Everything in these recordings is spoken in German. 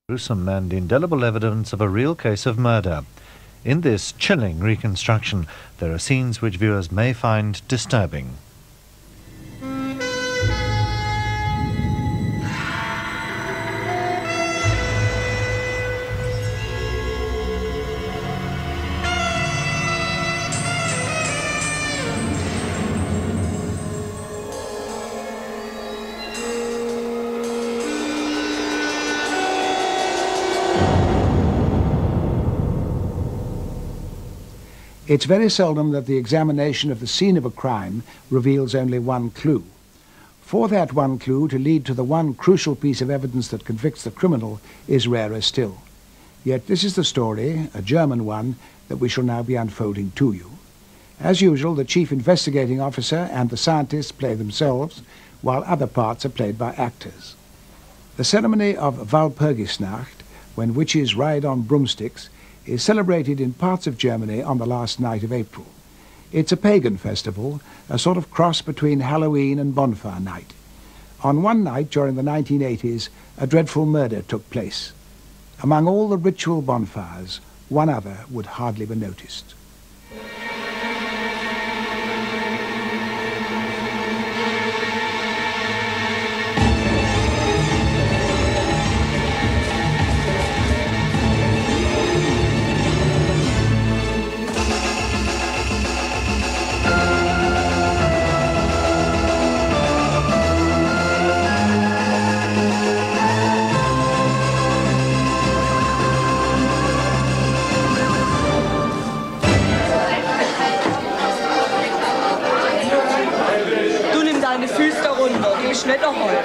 Gruesome and indelible evidence of a real case of murder. In this chilling reconstruction, there are scenes which viewers may find disturbing. It's very seldom that the examination of the scene of a crime reveals only one clue. For that one clue to lead to the one crucial piece of evidence that convicts the criminal is rarer still. Yet this is the story, a German one, that we shall now be unfolding to you. As usual, the chief investigating officer and the scientists play themselves, while other parts are played by actors. The ceremony of Walpurgisnacht, when witches ride on broomsticks, is celebrated in parts of Germany on the last night of April. It's a pagan festival, a sort of cross between Halloween and Bonfire Night. On one night during the 1980s, a dreadful murder took place. Among all the ritual bonfires, one other would hardly be noticed. Nicht noch heute.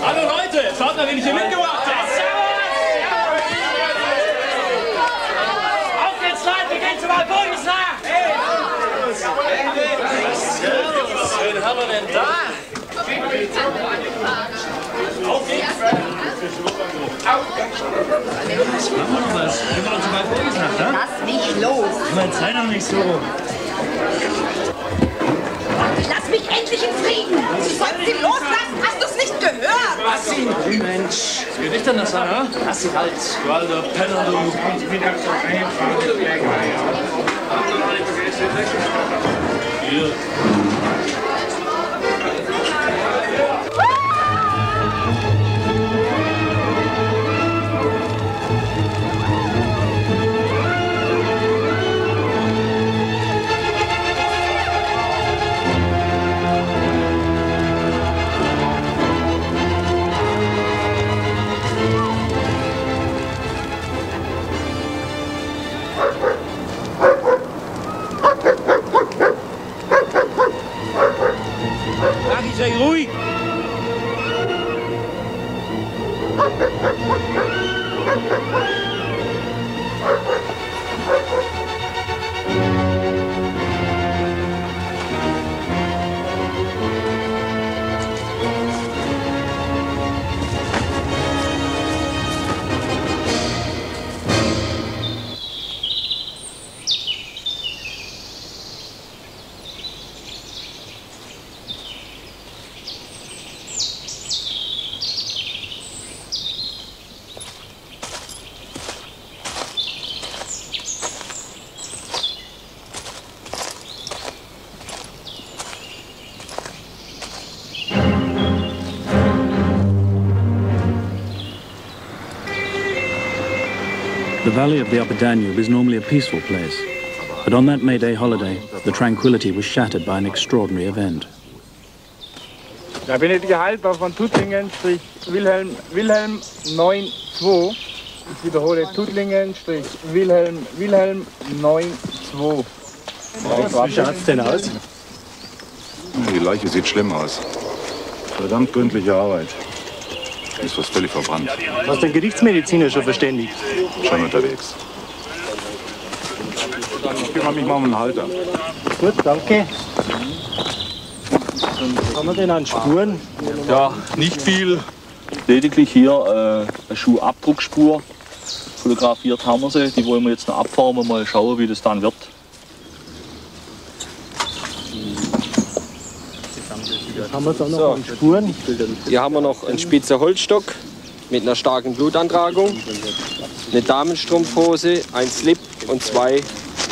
Hallo Leute, schaut mal, wen ich hier mitgebracht habe. Wen haben wir denn da? Was? Wir machen uns mal Vorgesagt, ne? Lass mich los! Man, sei doch nicht so. Lass mich endlich in Frieden! Du sollst sie loslassen! Hast du es nicht gehört? Lass sie! Mensch! Was geht dich denn das an, ne? Lass sie halt! Du alter Penner, du! Hier. Sei ruhig! The valley of the Upper Danube is normally a peaceful place, but on that May Day holiday, the tranquility was shattered by an extraordinary event. Da bin ich Gehaltbar von Tuttlingen, Wilhelm 92. Ich wiederhole, Tuttlingen, Wilhelm 92. Wie schaut's denn aus? Die Leiche sieht schlimm aus. Verdammt gründliche Arbeit. Ist was völlig verbrannt. Hast du den Gerichtsmediziner schon verständigt? Schon unterwegs. Ich kümmere mich mal um den Halter. Gut, danke. Haben wir denn an Spuren? Ja, nicht viel. Lediglich hier eine Schuhabdruckspur. Fotografiert haben wir sie. Die wollen wir jetzt noch abfahren und mal schauen, wie das dann wird. Haben wir da noch an Spuren? Hier haben wir noch einen spitzer Holzstock mit einer starken Blutantragung, eine Damenstrumpfhose, ein Slip und 2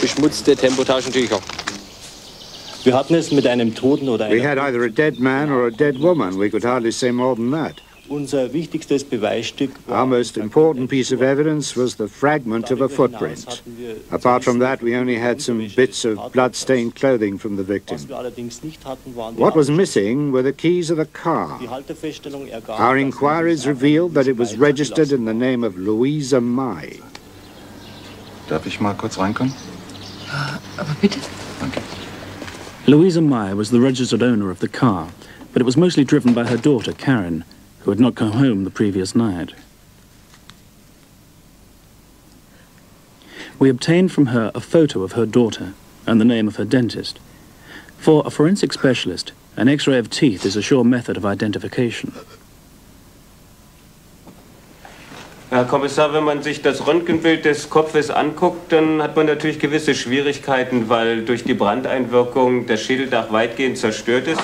beschmutzte Tempotaschentücher. Wir hatten es mit einem Toten oder einer... We had either a dead man or a dead woman. We could hardly say more than that. Unser wichtigstes Beweisstück war... Our most important piece of evidence was the fragment of a footprint. Apart from that, we only had some bits of blood-stained clothing from the victim. Was wir allerdings nicht hatten, waren What was missing were the keys of the car. Die Haltefeststellung ergab, Our inquiries revealed that it was registered in the name of Louisa May. Darf ich mal kurz reinkommen? Aber bitte. Danke. Louisa May was the registered owner of the car, but it was mostly driven by her daughter, Karen, who had not come home the previous night. We obtained from her a photo of her daughter and the name of her dentist. For a forensic specialist, an X-ray of teeth is a sure method of identification. Herr Kommissar, wenn man sich das Röntgenbild des Kopfes anguckt, dann hat man natürlich gewisse Schwierigkeiten, weil durch die Brandeinwirkung das Schädeldach weitgehend zerstört ist.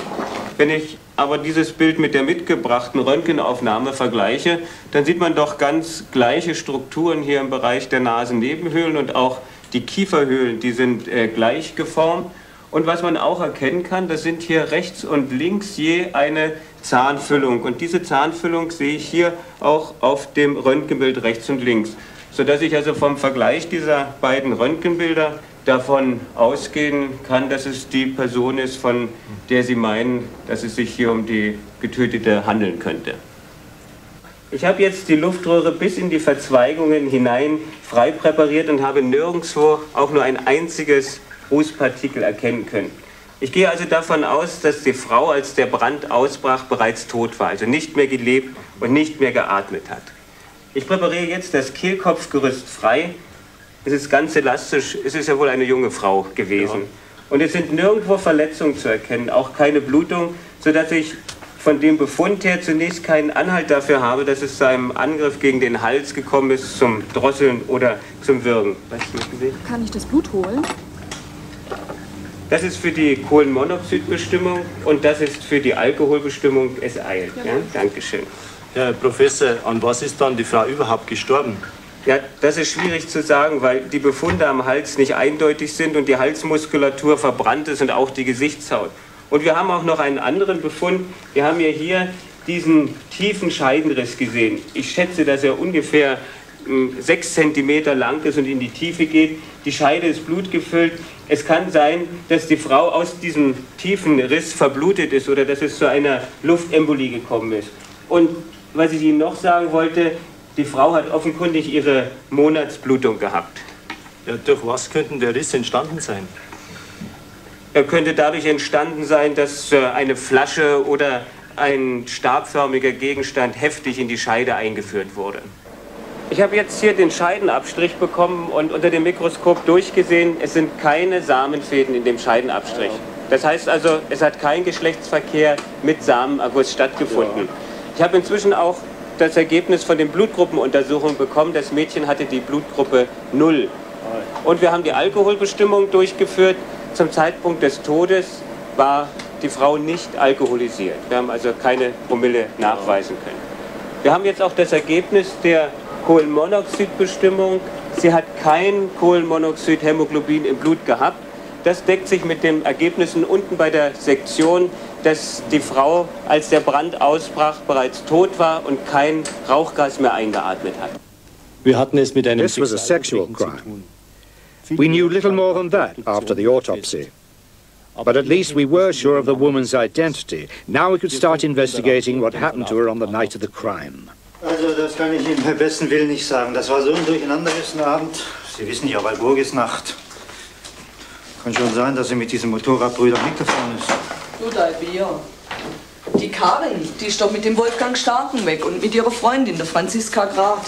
Wenn ich aber dieses Bild mit der mitgebrachten Röntgenaufnahme vergleiche, dann sieht man doch ganz gleiche Strukturen hier im Bereich der Nasennebenhöhlen und auch die Kieferhöhlen, die sind gleich geformt. Und was man auch erkennen kann, das sind hier rechts und links je eine Zahnfüllung. Und diese Zahnfüllung sehe ich hier auch auf dem Röntgenbild rechts und links. Sodass ich also vom Vergleich dieser beiden Röntgenbilder davon ausgehen kann, dass es die Person ist, von der Sie meinen, dass es sich hier um die Getötete handeln könnte. Ich habe jetzt die Luftröhre bis in die Verzweigungen hinein frei präpariert und habe nirgendwo auch nur ein einziges Rußpartikel erkennen können. Ich gehe also davon aus, dass die Frau, als der Brand ausbrach, bereits tot war, also nicht mehr gelebt und nicht mehr geatmet hat. Ich präpariere jetzt das Kehlkopfgerüst frei. Es ist ganz elastisch, es ist ja wohl eine junge Frau gewesen. Ja. Und es sind nirgendwo Verletzungen zu erkennen, auch keine Blutung, sodass ich von dem Befund her zunächst keinen Anhalt dafür habe, dass es zu einem Angriff gegen den Hals gekommen ist, zum Drosseln oder zum Würgen. Was möchten Sie? Kann ich das Blut holen? Das ist für die Kohlenmonoxidbestimmung und das ist für die Alkoholbestimmung. Es eilt. Ja. Ja? Dankeschön. Herr Professor, an was ist dann die Frau überhaupt gestorben? Ja, das ist schwierig zu sagen, weil die Befunde am Hals nicht eindeutig sind und die Halsmuskulatur verbrannt ist und auch die Gesichtshaut. Und wir haben auch noch einen anderen Befund. Wir haben ja hier diesen tiefen Scheidenriss gesehen. Ich schätze, dass er ungefähr 6 cm lang ist und in die Tiefe geht. Die Scheide ist blutgefüllt. Es kann sein, dass die Frau aus diesem tiefen Riss verblutet ist oder dass es zu einer Luftembolie gekommen ist. Und was ich Ihnen noch sagen wollte, die Frau hat offenkundig ihre Monatsblutung gehabt. Ja, durch was könnte der Riss entstanden sein? Er könnte dadurch entstanden sein, dass eine Flasche oder ein stabförmiger Gegenstand heftig in die Scheide eingeführt wurde. Ich habe jetzt hier den Scheidenabstrich bekommen und unter dem Mikroskop durchgesehen. Es sind keine Samenfäden in dem Scheidenabstrich. Das heißt also, es hat kein Geschlechtsverkehr mit Samenerguss stattgefunden. Ich habe inzwischen auch das Ergebnis von den Blutgruppenuntersuchungen bekommen. Das Mädchen hatte die Blutgruppe 0. Und wir haben die Alkoholbestimmung durchgeführt. Zum Zeitpunkt des Todes war die Frau nicht alkoholisiert. Wir haben also keine Promille nachweisen können. Wir haben jetzt auch das Ergebnis der Kohlenmonoxidbestimmung. Sie hat kein Kohlenmonoxidhämoglobin im Blut gehabt. Das deckt sich mit den Ergebnissen unten bei der Sektion, dass die Frau, als der Brand ausbrach, bereits tot war und kein Rauchgas mehr eingeatmet hat. Wir hatten es mit einem This was a sexual crime. We knew little more than that after the autopsy. But at least we were sure of the woman's identity. Now we could start investigating what happened to her on the night of the crime. Also das kann ich Ihnen beim besten Willen nicht sagen. Das war so ein Durcheinander gestern Abend. Sie wissen ja, Walpurgisnacht. Kann schon sein, dass sie mit diesem Motorradbrüder mitgefahren ist. Du, dein Bier. Die Karin, die ist doch mit dem Wolfgang Starken weg und mit ihrer Freundin, der Franziska Grad.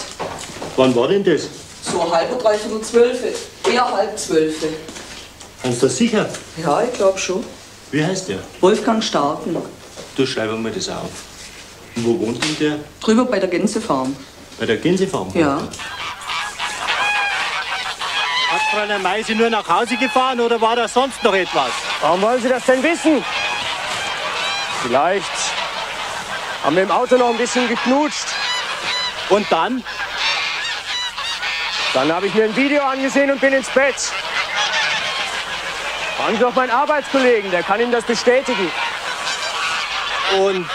Wann war denn das? So 11:30, 12. Eher 11:30. Ist das sicher? Ja, ich glaube schon. Wie heißt der? Wolfgang Starken. Du schreib mir das auf. Und wo wohnt denn der? Drüber bei der Gänsefarm. Bei der Gänsefarm? Ja. Hat Fräulein May Sie nur nach Hause gefahren oder war da sonst noch etwas? Warum wollen Sie das denn wissen? Vielleicht haben wir im Auto noch ein bisschen geknutscht. Und dann? Dann habe ich mir ein Video angesehen und bin ins Bett. Fragen Sie doch meinen Arbeitskollegen, der kann Ihnen das bestätigen. Und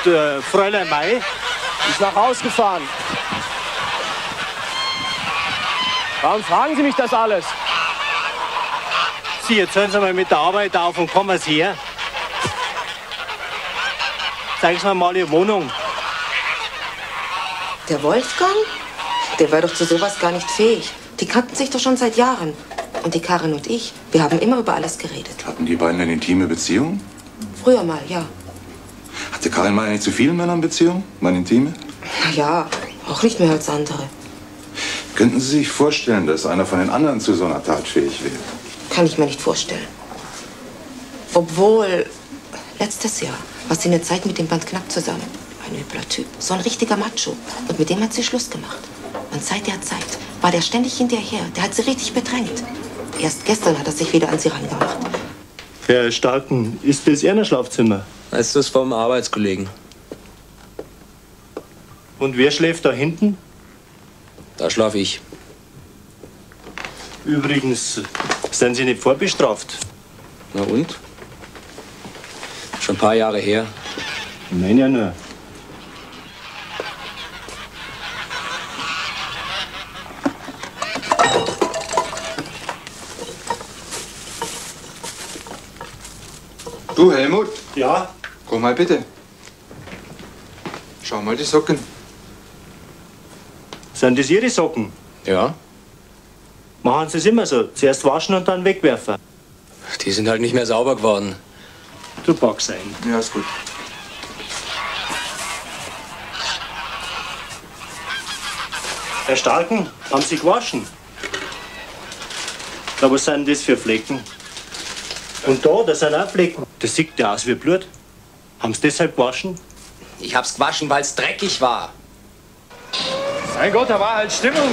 Fräulein May? Ist nach Haus gefahren. Warum fragen Sie mich das alles? Sie, jetzt hören Sie mal mit der Arbeit auf und kommen Sie her. Zeigen Sie mir mal Ihre Wohnung. Der Wolfgang? Der war doch zu sowas gar nicht fähig. Die kannten sich doch schon seit Jahren. Und die Karin und ich, wir haben immer über alles geredet. Hatten die beiden eine intime Beziehung? Früher mal, ja. Hatte Karin mal nicht zu vielen Männern Beziehung? Mal intime? Na ja, auch nicht mehr als andere. Könnten Sie sich vorstellen, dass einer von den anderen zu so einer Tat fähig wäre? Kann ich mir nicht vorstellen. Obwohl, letztes Jahr war sie eine Zeit mit dem Band Knapp zusammen. Ein übler Typ, so ein richtiger Macho. Und mit dem hat sie Schluss gemacht. Und seit der Zeit war der ständig hinterher. Der hat sie richtig bedrängt. Erst gestern hat er sich wieder an sie rangemacht. Herr Starken, ist das Ihr Schlafzimmer? Das ist das vom Arbeitskollegen. Und wer schläft da hinten? Da schlafe ich. Übrigens, sind Sie nicht vorbestraft? Na und? Schon ein paar Jahre her. Nein, ja nur. Du, Helmut? Ja? Komm mal bitte. Schau mal die Socken. Sind das Ihre Socken? Ja. Machen Sie es immer so. Zuerst waschen und dann wegwerfen. Die sind halt nicht mehr sauber geworden. Du packst ein. Ja, ist gut. Herr Starken, haben Sie gewaschen? Na, was sind das für Flecken? Und da, das sind auch Flecken. Das sieht ja aus wie Blut. Haben Sie deshalb gewaschen? Ich hab's gewaschen, weil es dreckig war. Mein Gott, da war halt Stimmung.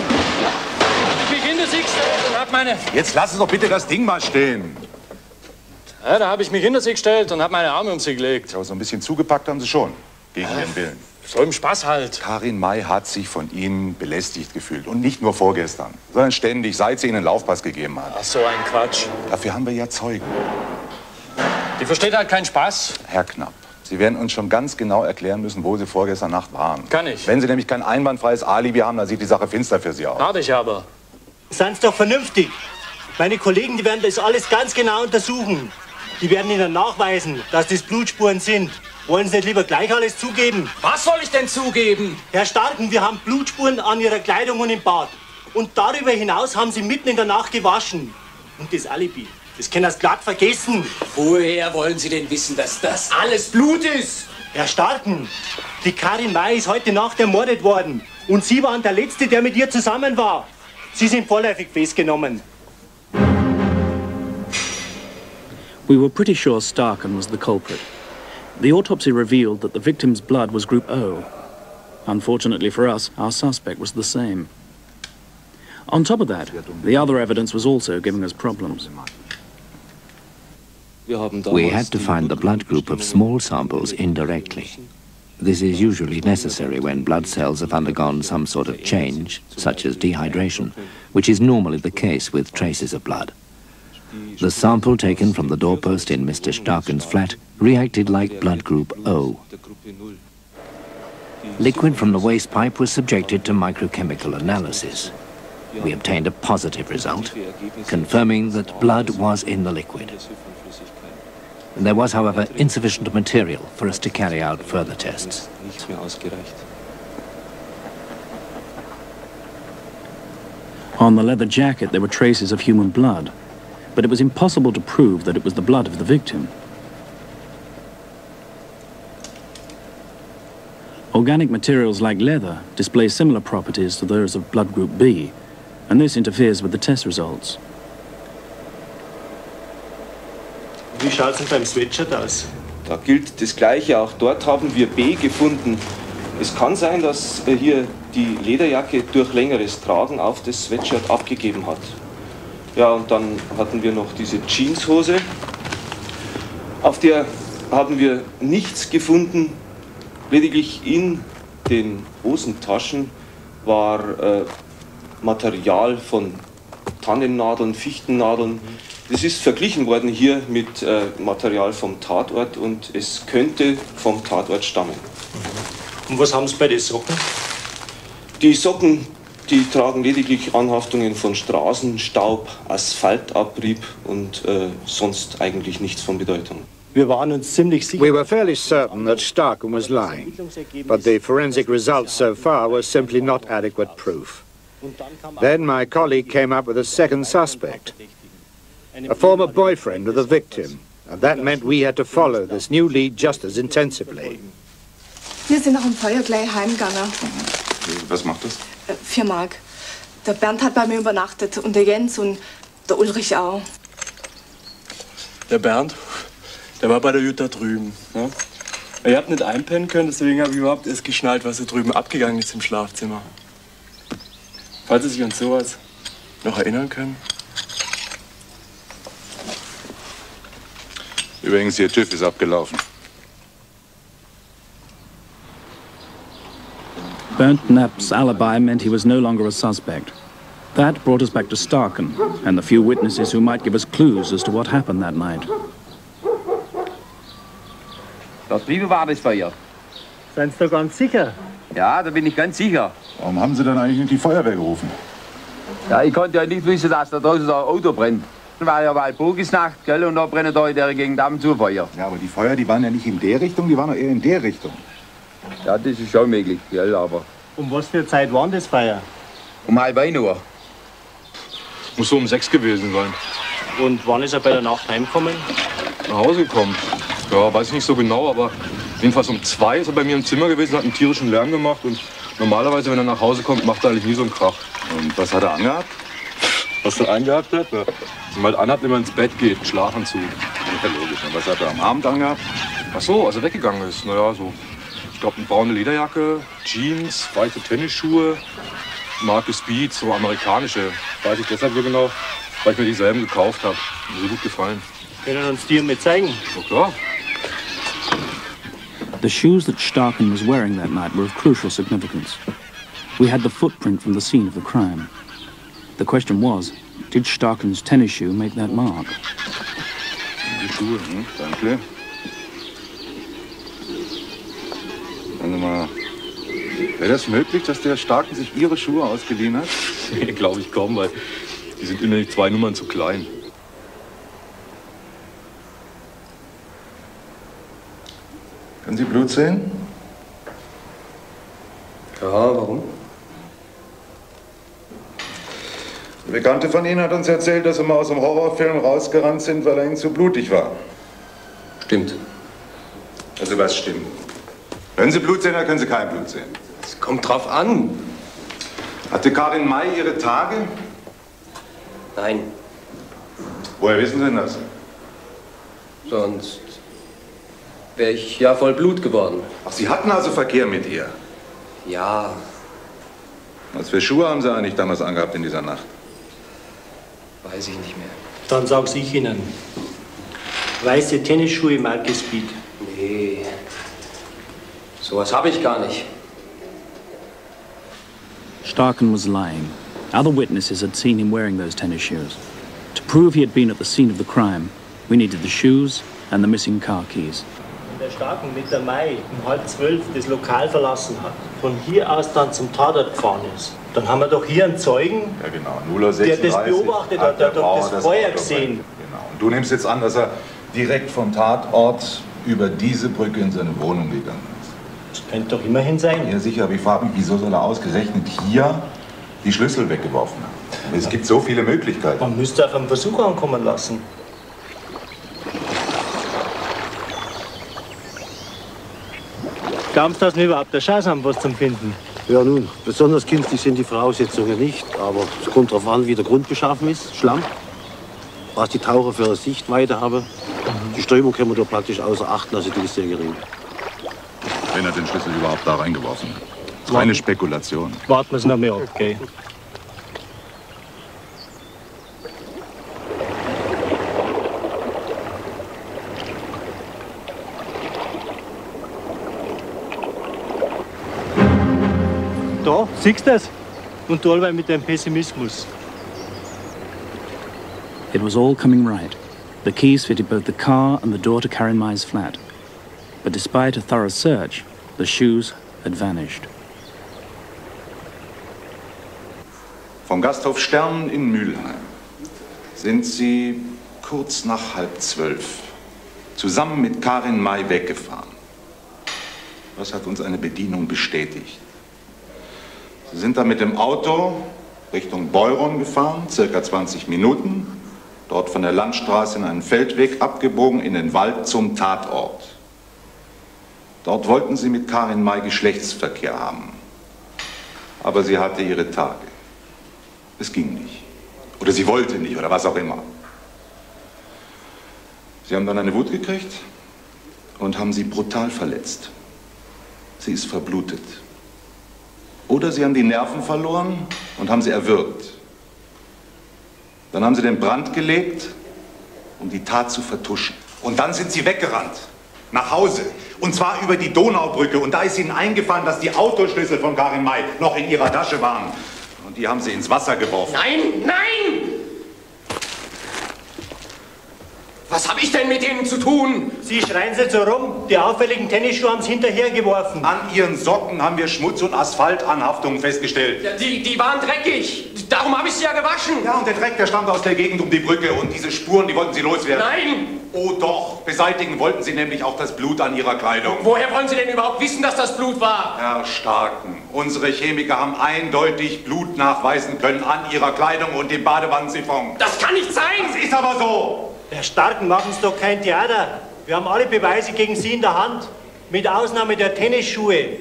Ich mich hinter sie gestellt und hab meine... Jetzt lassen Sie doch bitte das Ding mal stehen. Ja, da habe ich mich hinter sie gestellt und hab meine Arme um sie gelegt. Ja, so ein bisschen zugepackt haben Sie schon. Gegen Ihren Willen. So im Spaß halt. Karin May hat sich von Ihnen belästigt gefühlt. Und nicht nur vorgestern, sondern ständig, seit sie Ihnen einen Laufpass gegeben hat. Ach, so ein Quatsch. Dafür haben wir ja Zeugen. Die versteht halt keinen Spaß. Herr Knapp, Sie werden uns schon ganz genau erklären müssen, wo Sie vorgestern Nacht waren. Kann ich. Wenn Sie nämlich kein einwandfreies Alibi haben, dann sieht die Sache finster für Sie aus. Hab ich aber. Seien Sie doch vernünftig. Meine Kollegen, die werden das alles ganz genau untersuchen. Die werden Ihnen nachweisen, dass das Blutspuren sind. Wollen Sie nicht lieber gleich alles zugeben? Was soll ich denn zugeben? Herr Starken, wir haben Blutspuren an Ihrer Kleidung und im Bad. Und darüber hinaus haben Sie mitten in der Nacht gewaschen. Und das Alibi, das können Sie glatt vergessen. Woher wollen Sie denn wissen, dass das alles Blut ist? Herr Starken, die Karin May ist heute Nacht ermordet worden. Und Sie waren der Letzte, der mit ihr zusammen war. Sie sind vorläufig festgenommen. We were pretty sure Starken was the culprit. The autopsy revealed that the victim's blood was Group O. Unfortunately for us, our suspect was the same. On top of that, the other evidence was also giving us problems. We had to find the blood group of small samples indirectly. This is usually necessary when blood cells have undergone some sort of change, such as dehydration, which is normally the case with traces of blood. The sample taken from the doorpost in Mr. Starken's flat reacted like blood group O. Liquid from the waste pipe was subjected to microchemical analysis. We obtained a positive result, confirming that blood was in the liquid. There was, however, insufficient material for us to carry out further tests. On the leather jacket, there were traces of human blood, but it was impossible to prove that it was the blood of the victim. Organic materials like leather display similar properties to those of blood group B, and this interferes with the test results. Wie schaut es denn beim Sweatshirt aus? Da gilt das Gleiche. Auch dort haben wir B gefunden. Es kann sein, dass hier die Lederjacke durch längeres Tragen auf das Sweatshirt abgegeben hat. Ja, und dann hatten wir noch diese Jeanshose. Auf der haben wir nichts gefunden. Lediglich in den Hosentaschen war Material von Tannennadeln, Fichtennadeln. Das ist verglichen worden hier mit Material vom Tatort und es könnte vom Tatort stammen. Und was haben Sie bei den Socken? Die Socken, die tragen lediglich Anhaftungen von Straßenstaub, Asphaltabrieb und sonst eigentlich nichts von Bedeutung. Wir waren uns ziemlich sicher. We were fairly certain that Starken was lying, but the forensic results so far were simply not adequate proof. Then my colleague came up with a second suspect, a former boyfriend of the victim, and that meant we had to follow this new lead just as intensively. Wir sind nach dem Feuer gleich heimgegangen. Was macht das? 4 Mark. Der Bernd hat bei mir übernachtet und der Jens und der Ulrich auch. Der Bernd, der war bei der Jutta drüben. Ja? Ihr habt nicht einpennen können, deswegen habe ich überhaupt erst geschnallt, was da drüben abgegangen ist im Schlafzimmer. Falls Sie sich an sowas noch erinnern können. Übrigens, Ihr TÜV ist abgelaufen. Bernd Knapp's alibi meant he was no longer a suspect. That brought us back to Starken and the few witnesses who might give us clues as to what happened that night. Da drüben war das Feuer. Seid ihr da ganz sicher? Ja, da bin ich ganz sicher. Warum haben Sie dann eigentlich nicht die Feuerwehr gerufen? Ja, ich konnte ja nicht wissen, dass da draußen so ein Auto brennt. Das war ja Walpurgisnacht, gell, und da brennen da in der Gegend Damm zu Feuer. Ja, aber die Feuer, die waren ja nicht in der Richtung, die waren doch eher in der Richtung. Ja, das ist schon möglich, gell, aber... Um was für eine Zeit war das Feuer? Um 1:30 Uhr. Muss so um 6 gewesen sein. Und wann ist er bei der Nacht heimgekommen? Nach Hause gekommen. Ja, weiß ich nicht so genau, aber jedenfalls um 2 ist er bei mir im Zimmer gewesen, hat einen tierischen Lärm gemacht und normalerweise, wenn er nach Hause kommt, macht er eigentlich nie so einen Krach. Und was hat er angehabt? Was er angehabt hat? Ja. Was man halt anhat, wenn man ins Bett geht, einen Schlafanzug. Ja, logisch. Und was hat er am Abend angehabt? Ach so, als er weggegangen ist. Naja, so. Ich glaube, eine braune Lederjacke, Jeans, weiße Tennisschuhe, Marke Speed, so amerikanische. Weiß ich deshalb so genau, weil ich mir dieselben gekauft habe. Mir so gut gefallen. Können uns die mit zeigen? Na klar. The shoes that Starken was wearing that night were of crucial significance. We had the footprint from the scene of the crime. The question was, did Starken's tennis shoe make that mark? Die Schuhe, danke. Sagen Sie mal, wäre das möglich, dass der Starken sich Ihre Schuhe ausgeliehen hat? Nee, glaube ich kaum, weil die sind innerlich 2 Nummern zu klein. Können Sie Blut sehen? Ja, warum? Eine Bekannte von Ihnen hat uns erzählt, dass Sie mal aus dem Horrorfilm rausgerannt sind, weil er Ihnen zu blutig war. Stimmt. Also was stimmt? Wenn Sie Blut sehen, dann können Sie kein Blut sehen. Es kommt drauf an. Hatte Karin May ihre Tage? Nein. Woher wissen Sie denn das? Sonst wäre ich ja voll Blut geworden. Ach, Sie hatten also Verkehr mit ihr? Ja. Was für Schuhe haben Sie eigentlich damals angehabt in dieser Nacht? Weiß ich nicht mehr. Dann sag's ich Ihnen. Weiße Tennisschuhe Marke Speed. Nee. Sowas habe ich gar nicht. Starken was lying. Other witnesses had seen him wearing those tennis shoes. To prove he had been at the scene of the crime, we needed the shoes and the missing car keys. Wenn der Starken mit der Mai um 11:30 das Lokal verlassen hat, von hier aus dann zum Tatort gefahren ist, dann haben wir doch hier einen Zeugen, ja, genau. 0:36 der das beobachtet hat, der hat doch das Feuer gesehen. Genau. Und du nimmst jetzt an, dass er direkt vom Tatort über diese Brücke in seine Wohnung gegangen ist. Das könnte doch immerhin sein. Ja, sicher, aber ich frage mich, wieso soll er ausgerechnet hier die Schlüssel weggeworfen haben? Es gibt so viele Möglichkeiten. Man müsste auf einen Versuch ankommen lassen. Glauben Sie, dass wir überhaupt eine Chance haben, was zu finden? Ja nun, besonders günstig sind die Voraussetzungen nicht, aber es kommt darauf an, wie der Grund beschaffen ist, Schlamm, was die Taucher für eine Sichtweite haben. Die Strömung können wir doch praktisch außer Acht lassen, die ist sehr gering. Wen hat den Schlüssel überhaupt da reingeworfen? Das ist reine Spekulation. Warten wir es noch mehr ab, okay? Da, siehst du das? Und du allweil mit deinem Pessimismus. It was all coming right. The keys fitted both the car and the door to Karin Mai's flat. But despite a thorough search, the shoes had vanished. Vom Gasthof Stern in Mülheim sind Sie kurz nach 11:30 zusammen mit Karin Mai weggefahren. Das hat uns eine Bedienung bestätigt. Sie sind dann mit dem Auto Richtung Beuron gefahren, circa 20 Minuten, dort von der Landstraße in einen Feldweg abgebogen in den Wald zum Tatort. Dort wollten Sie mit Karin Mai Geschlechtsverkehr haben. Aber sie hatte ihre Tage. Es ging nicht. Oder sie wollte nicht, oder was auch immer. Sie haben dann eine Wut gekriegt und haben sie brutal verletzt. Sie ist verblutet. Oder sie haben die Nerven verloren und haben sie erwürgt. Dann haben sie den Brand gelegt, um die Tat zu vertuschen. Und dann sind sie weggerannt. Nach Hause. Und zwar über die Donaubrücke. Und da ist ihnen eingefallen, dass die Autoschlüssel von Karin Mai noch in ihrer Tasche waren. Und die haben sie ins Wasser geworfen. Nein, nein! Was habe ich denn mit denen zu tun? Sie schreien jetzt so rum. Die auffälligen Tennisschuhe haben sie hinterhergeworfen. An ihren Socken haben wir Schmutz- und Asphaltanhaftungen festgestellt. Ja, die waren dreckig. Darum habe ich sie ja gewaschen. Ja, und der Dreck, der stammt aus der Gegend um die Brücke. Und diese Spuren, die wollten sie loswerden. Nein! Oh doch, beseitigen wollten sie nämlich auch das Blut an ihrer Kleidung. Woher wollen Sie denn überhaupt wissen, dass das Blut war? Herr Starken, unsere Chemiker haben eindeutig Blut nachweisen können an ihrer Kleidung und dem Badewannensiphon. Das kann nicht sein! Das ist aber so! Herr Starken, machen Sie doch kein Theater. Wir haben alle Beweise gegen Sie in der Hand. Mit Ausnahme der Tennisschuhe.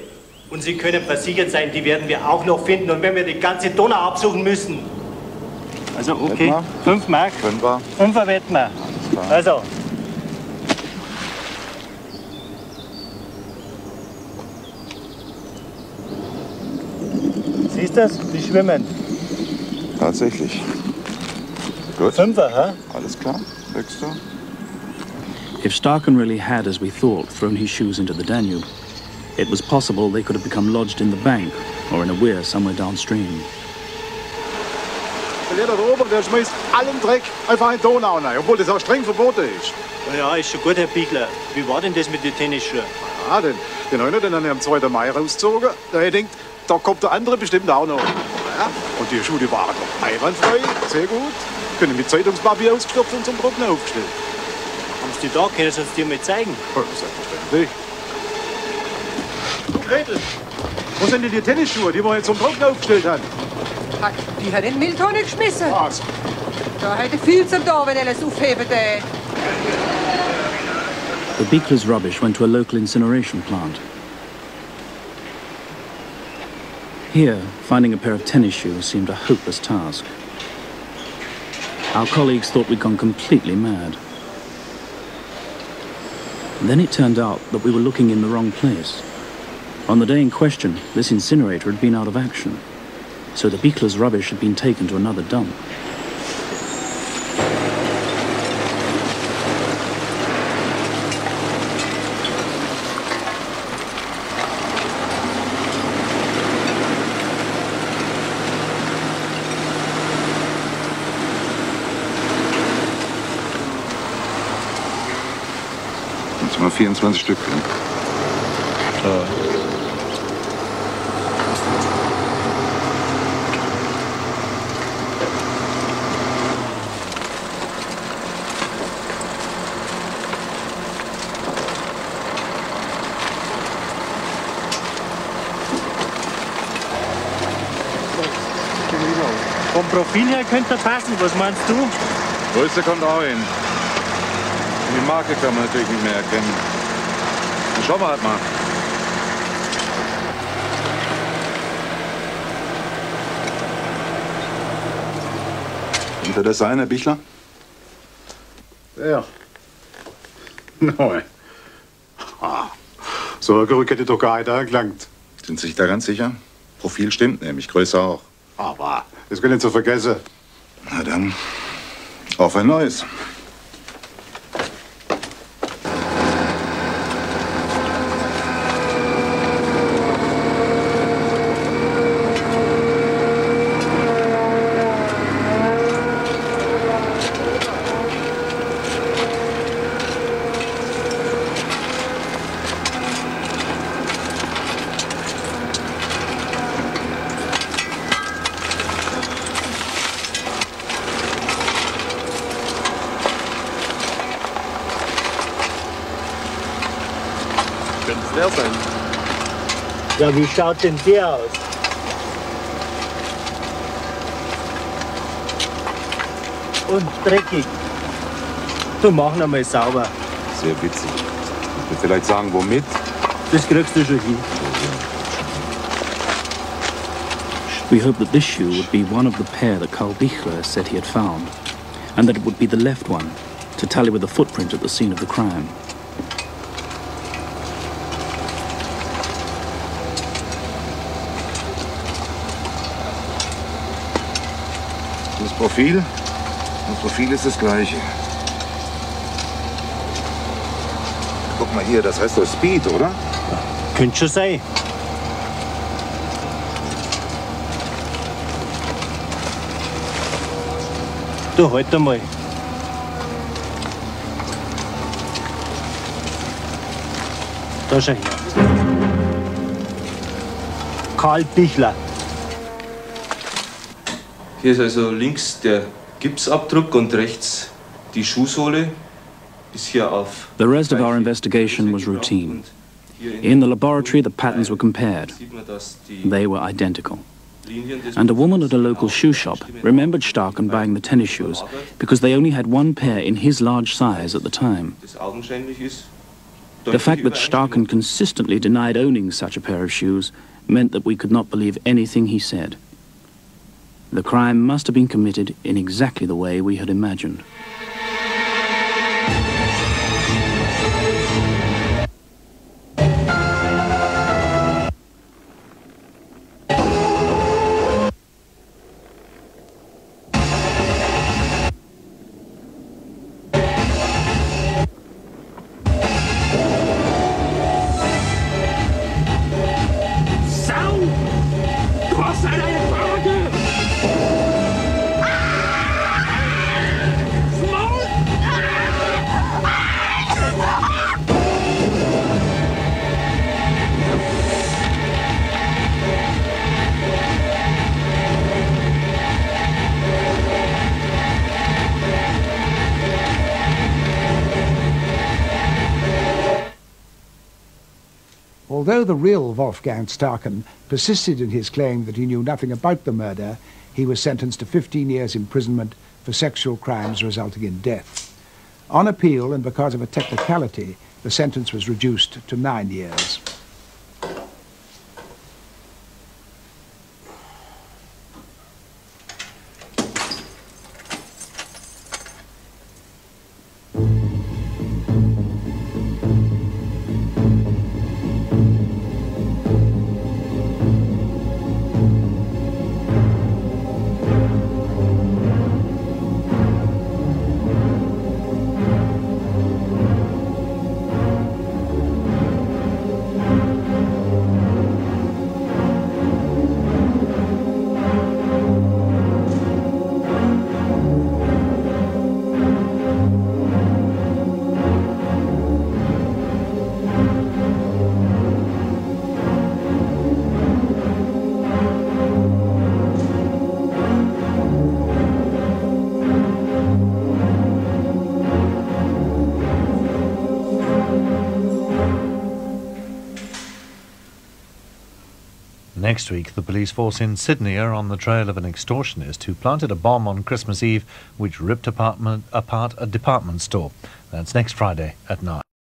Und Sie können versichert sein, die werden wir auch noch finden. Und wenn wir die ganze Donau absuchen müssen. Also okay, 5 Mark. 5er wetten wir. Also. Siehst du das? Die schwimmen. Tatsächlich. Gut. 5er, hä? Alles klar. Nächster. If Starken really had, as we thought, thrown his shoes into the Danube, it was possible they could have become lodged in the bank or in a weir somewhere downstream. Der da oben, der schmeißt allen Dreck einfach in die Donau rein, obwohl das auch streng verboten ist. Ja, ist schon gut, Herr Biegler. Wie war denn das mit den Tennisschuhen? Ja, den einen, den haben wir am 2. Mai rausgezogen. Da ich denkt, da kommt der andere bestimmt auch noch. Ja, und die Schuhe die waren doch einwandfrei, sehr gut. Können mit Zeitungspapier ausgestopft und zum Trocknen aufgestellt. Haben Sie die da? Können Sie uns die mal zeigen? Ja, selbstverständlich. Du, Gretel, wo sind denn die Tennisschuhe, die wir jetzt zum Trocknen aufgestellt haben? Die hat in die Mülltonne geschmissen. Was? Da hätte viel zum da, wenn er es aufheben würde. The Beekler's rubbish went to a local incineration plant. Here, finding a pair of tennis shoes seemed a hopeless task. Our colleagues thought we'd gone completely mad. Then it turned out that we were looking in the wrong place. On the day in question, this incinerator had been out of action, so the Beekler's rubbish had been taken to another dump. Jetzt mal 24 Stück. Ja. Vom Profil her könnte er passen. Was meinst du? Größe kommt auch hin. Die Marke kann man natürlich nicht mehr erkennen. Dann schauen wir halt mal. Könnte das sein, Herr Bichler? Ja. Nein. So ein Gerück hätte doch gar nicht angelangt. Sind Sie sich da ganz sicher? Profil stimmt nämlich, Größe auch. Aber das kann ich nicht so vergessen. Na dann, auf ein neues. Leer sein. Ja, wie schaut denn der aus? Und dreckig. Du mach noch mal sauber. Sehr witzig. Ich will vielleicht sagen, womit? Das kriegst du schon hin. We hoped that this shoe would be one of the pair that Karl Bichler said he had found, and that it would be the left one, to tally with the footprint at the scene of the crime. Das Profil ist das gleiche. Guck mal hier, das heißt doch Speed, oder? Könnte schon sein. Du, halt einmal. Da schau her. Karl Bichler. Hier ist also links der Gipsabdruck und rechts die Schuhsohle. Ist hier auf. The rest of our investigation was routine. In the laboratory, the patterns were compared. They were identical. And a woman at a local shoe shop remembered Starken buying the tennis shoes because they only had one pair in his large size at the time. The fact that Starken consistently denied owning such a pair of shoes meant that we could not believe anything he said. The crime must have been committed in exactly the way we had imagined. Although the real Wolfgang Starken persisted in his claim that he knew nothing about the murder, he was sentenced to 15 years imprisonment for sexual crimes resulting in death. On appeal, and because of a technicality, the sentence was reduced to 9 years. Next week, the police force in Sydney are on the trail of an extortionist who planted a bomb on Christmas Eve which ripped apart a department store. That's next Friday at 9.